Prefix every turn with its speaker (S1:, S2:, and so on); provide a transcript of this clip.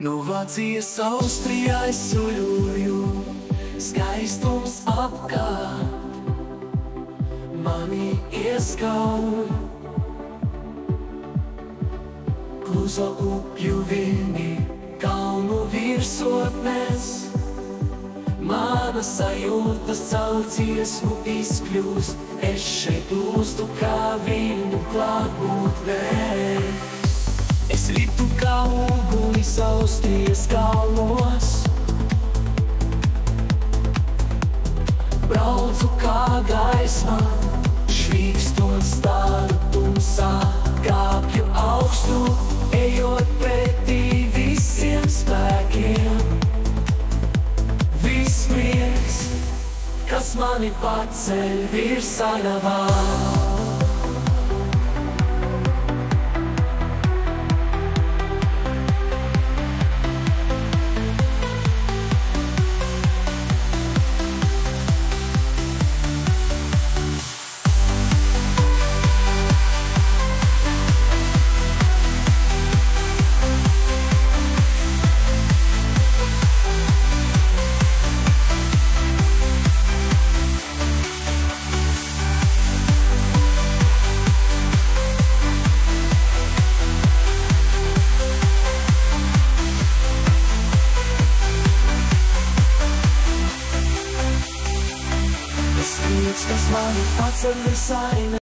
S1: No Vācijas Austrijā es soļoju, skaistums apkārt mani ieskauj. Kluso upju viļņi, kalnu virsotnēs, manas sajūtas caur dziesmu izkļūst. Es šeit plūstu kā viļņu klātbūtnē. Es ritu kā uguns Austrijas kalnos, braucu kā gaisma, švīkstot stāru tumsā, kāpju augstu, ejot pretī visiem spēkiem. Viss prieks, kas mani paceļ virs ainavām. Tas mani paceļ virs ainavām.